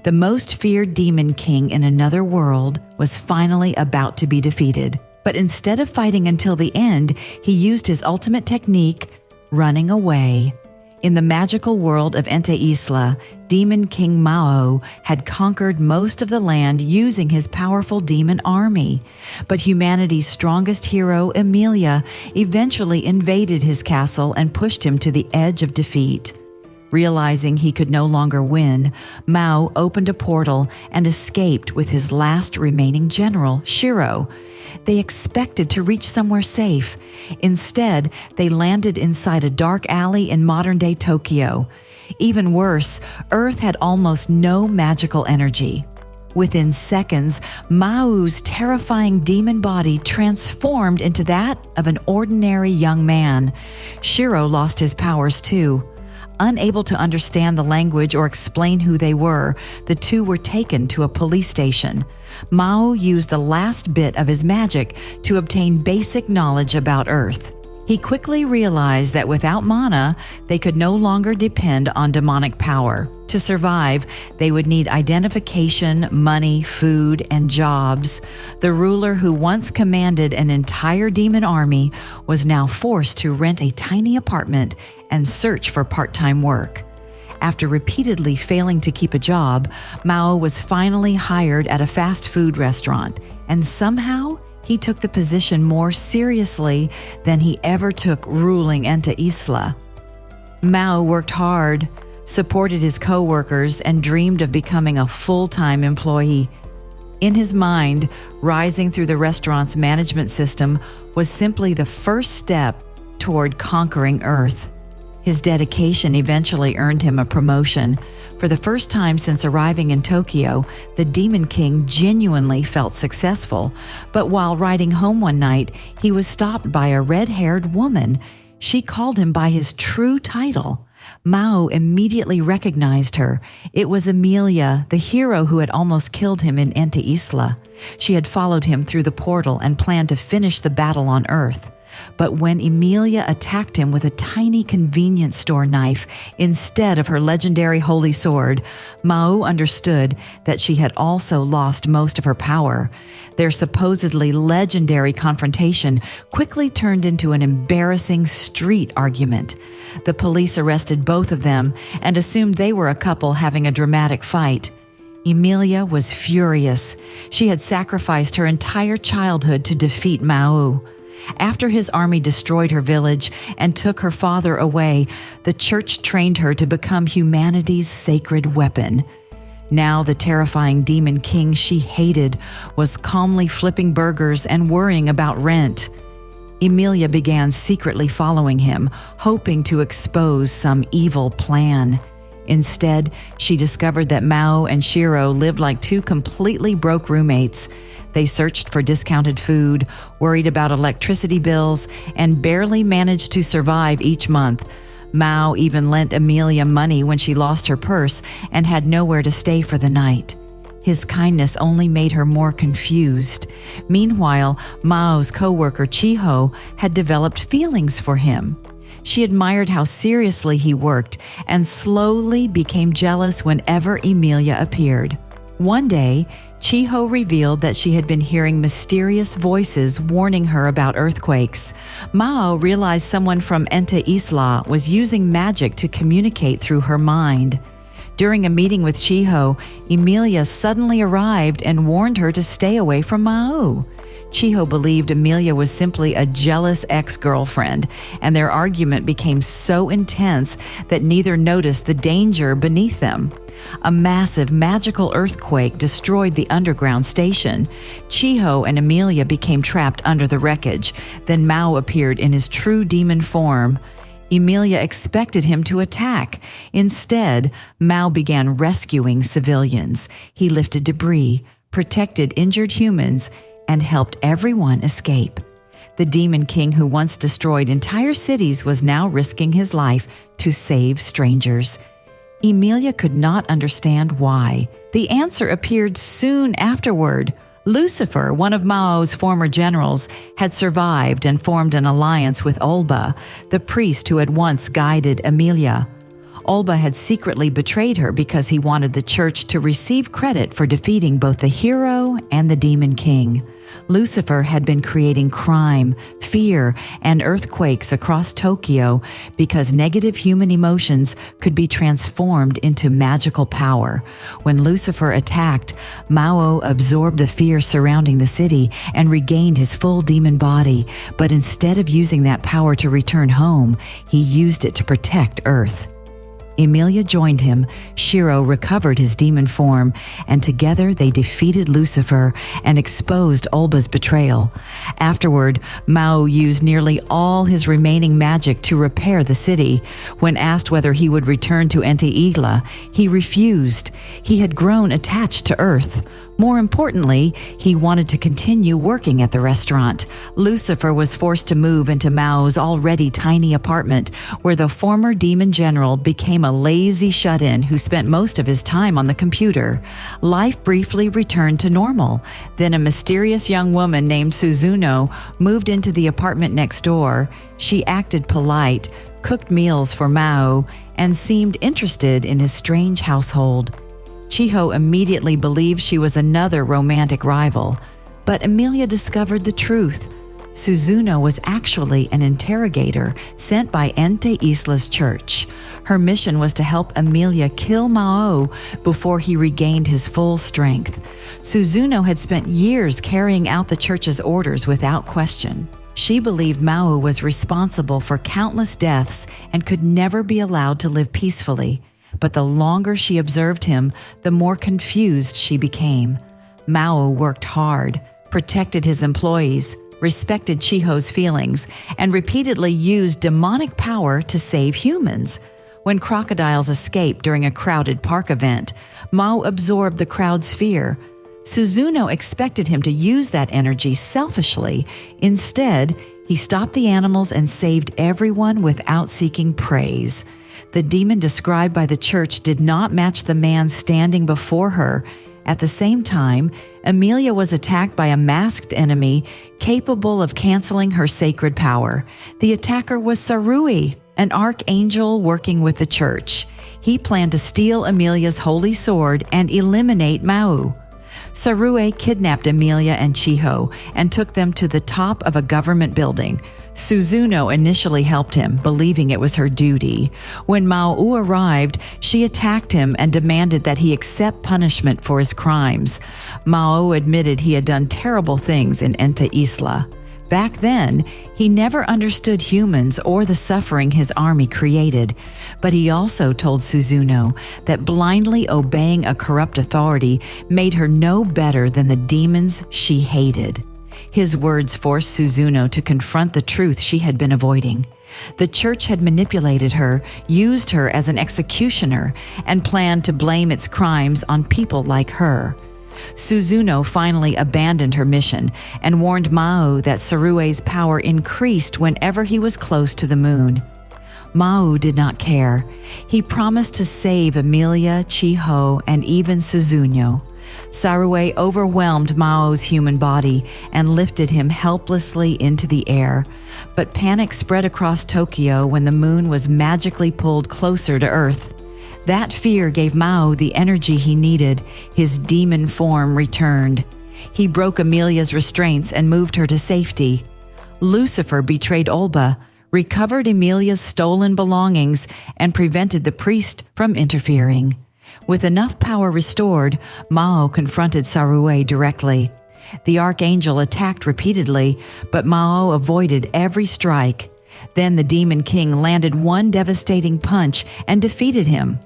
The most feared demon king in another world was finally about to be defeated. But instead of fighting until the end, he used his ultimate technique, running away. In the magical world of Ente Isla, Demon King Mao had conquered most of the land using his powerful demon army. But humanity's strongest hero, Emilia, eventually invaded his castle and pushed him to the edge of defeat. Realizing he could no longer win, Mao opened a portal and escaped with his last remaining general, Shiro. They expected to reach somewhere safe. Instead, they landed inside a dark alley in modern-day Tokyo. Even worse, Earth had almost no magical energy. Within seconds, Mao's terrifying demon body transformed into that of an ordinary young man. Shiro lost his powers too. Unable to understand the language or explain who they were, the two were taken to a police station. Mao used the last bit of his magic to obtain basic knowledge about Earth. He quickly realized that without mana, they could no longer depend on demonic power. To survive, they would need identification, money, food, and jobs. The ruler who once commanded an entire demon army was now forced to rent a tiny apartment and search for part-time work. After repeatedly failing to keep a job, Mao was finally hired at a fast food restaurant, and somehow he took the position more seriously than he ever took ruling Ente Isla. Mao worked hard, supported his co-workers, and dreamed of becoming a full-time employee. In his mind, rising through the restaurant's management system was simply the first step toward conquering Earth. His dedication eventually earned him a promotion. For the first time since arriving in Tokyo, the Demon King genuinely felt successful. But while riding home one night, he was stopped by a red-haired woman. She called him by his true title. Mao immediately recognized her. It was Emilia, the hero who had almost killed him in Ente Isla. She had followed him through the portal and planned to finish the battle on Earth. But when Emilia attacked him with a tiny convenience store knife instead of her legendary holy sword, Mao understood that she had also lost most of her power. Their supposedly legendary confrontation quickly turned into an embarrassing street argument. The police arrested both of them and assumed they were a couple having a dramatic fight. Emilia was furious. She had sacrificed her entire childhood to defeat Mao. After his army destroyed her village and took her father away, the church trained her to become humanity's sacred weapon. Now the terrifying demon king she hated was calmly flipping burgers and worrying about rent. Emilia began secretly following him, hoping to expose some evil plan. Instead, she discovered that Mao and Shiro lived like two completely broke roommates. They searched for discounted food, worried about electricity bills, and barely managed to survive each month. Mao even lent Emilia money when she lost her purse and had nowhere to stay for the night. His kindness only made her more confused. Meanwhile, Mao's co-worker Chiho had developed feelings for him. She admired how seriously he worked and slowly became jealous whenever Emilia appeared. One day, Chiho revealed that she had been hearing mysterious voices warning her about earthquakes. Mao realized someone from Ente Isla was using magic to communicate through her mind. During a meeting with Chiho, Emilia suddenly arrived and warned her to stay away from Mao. Chiho believed Emilia was simply a jealous ex-girlfriend, and their argument became so intense that neither noticed the danger beneath them. A massive magical earthquake destroyed the underground station. Chiho and Emilia became trapped under the wreckage. Then Mao appeared in his true demon form. Emilia expected him to attack. Instead, Mao began rescuing civilians. He lifted debris, protected injured humans, and helped everyone escape. The Demon King who once destroyed entire cities was now risking his life to save strangers. Emilia could not understand why. The answer appeared soon afterward. Lucifer, one of Mao's former generals, had survived and formed an alliance with Olba, the priest who had once guided Emilia. Olba had secretly betrayed her because he wanted the church to receive credit for defeating both the hero and the demon king. Lucifer had been creating crime, fear, and earthquakes across Tokyo because negative human emotions could be transformed into magical power. When Lucifer attacked, Mao absorbed the fear surrounding the city and regained his full demon body, but instead of using that power to return home, he used it to protect Earth. Emilia joined him, Shiro recovered his demon form, and together they defeated Lucifer and exposed Olba's betrayal. Afterward, Mao used nearly all his remaining magic to repair the city. When asked whether he would return to Anti-Isla, he refused. He had grown attached to Earth. More importantly, he wanted to continue working at the restaurant. Lucifer was forced to move into Mao's already tiny apartment, where the former demon general became a lazy shut-in who spent most of his time on the computer. Life briefly returned to normal. Then a mysterious young woman named Suzuno moved into the apartment next door. She acted polite, cooked meals for Mao, and seemed interested in his strange household. Chiho immediately believed she was another romantic rival, but Emilia discovered the truth. Suzuno was actually an interrogator sent by Ente Isla's church. Her mission was to help Emilia kill Mao before he regained his full strength. Suzuno had spent years carrying out the church's orders without question. She believed Mao was responsible for countless deaths and could never be allowed to live peacefully. But the longer she observed him, the more confused she became. Mao worked hard, protected his employees, respected Chiho's feelings, and repeatedly used demonic power to save humans. When crocodiles escaped during a crowded park event, Mao absorbed the crowd's fear. Suzuno expected him to use that energy selfishly. Instead, he stopped the animals and saved everyone without seeking praise. The demon described by the church did not match the man standing before her. At the same time, Emilia was attacked by a masked enemy capable of canceling her sacred power. The attacker was Sarui, an archangel working with the church. He planned to steal Emilia's holy sword and eliminate Mao. Sarui kidnapped Emilia and Chiho and took them to the top of a government building. Suzuno initially helped him, believing it was her duty. When Mao arrived, she attacked him and demanded that he accept punishment for his crimes. Mao admitted he had done terrible things in Ente Isla. Back then, he never understood humans or the suffering his army created, but he also told Suzuno that blindly obeying a corrupt authority made her no better than the demons she hated. His words forced Suzuno to confront the truth she had been avoiding. The church had manipulated her, used her as an executioner, and planned to blame its crimes on people like her. Suzuno finally abandoned her mission and warned Mao that Sarue's power increased whenever he was close to the moon. Mao did not care. He promised to save Emilia, Chiho, and even Suzuno. Sarue overwhelmed Mao's human body and lifted him helplessly into the air. But panic spread across Tokyo when the moon was magically pulled closer to Earth. That fear gave Mao the energy he needed. His demon form returned. He broke Emilia's restraints and moved her to safety. Lucifer betrayed Olba, recovered Emilia's stolen belongings, and prevented the priest from interfering. With enough power restored, Mao confronted Sarue directly. The archangel attacked repeatedly, but Mao avoided every strike. Then the demon king landed one devastating punch and defeated him.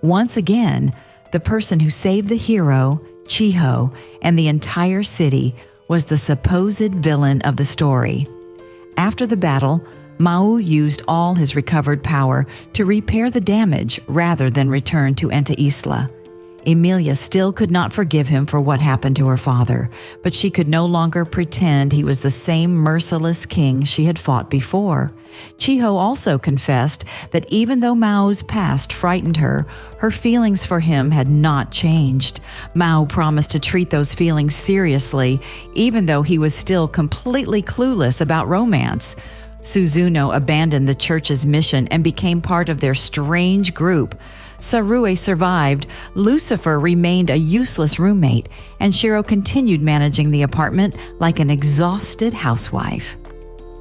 Once again, the person who saved the hero, Chiho, and the entire city was the supposed villain of the story. After the battle, Mao used all his recovered power to repair the damage rather than return to Ente Isla. Emilia still could not forgive him for what happened to her father, but she could no longer pretend he was the same merciless king she had fought before. Chiho also confessed that even though Mao's past frightened her, her feelings for him had not changed. Mao promised to treat those feelings seriously, even though he was still completely clueless about romance. Suzuno abandoned the church's mission and became part of their strange group. Sarue survived, Lucifer remained a useless roommate, and Shiro continued managing the apartment like an exhausted housewife.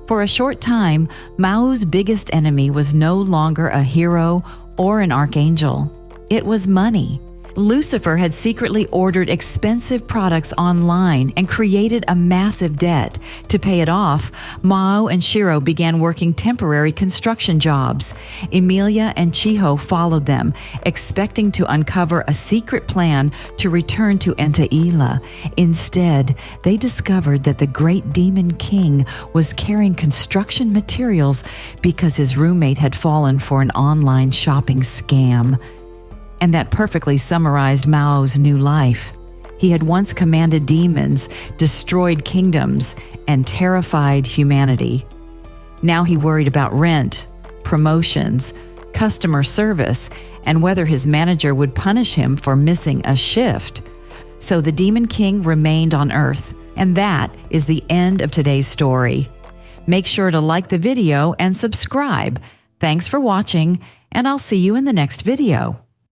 For a short time, Mao's biggest enemy was no longer a hero or an archangel. It was money. Lucifer had secretly ordered expensive products online and created a massive debt. To pay it off, Mao and Shiro began working temporary construction jobs. Emilia and Chiho followed them, expecting to uncover a secret plan to return to Entaila. Instead, they discovered that the great demon king was carrying construction materials because his roommate had fallen for an online shopping scam. And that perfectly summarized Mao's new life. He had once commanded demons, destroyed kingdoms, and terrified humanity. Now he worried about rent, promotions, customer service, and whether his manager would punish him for missing a shift. So the Demon King remained on Earth, and that is the end of today's story. Make sure to like the video and subscribe. Thanks for watching, and I'll see you in the next video.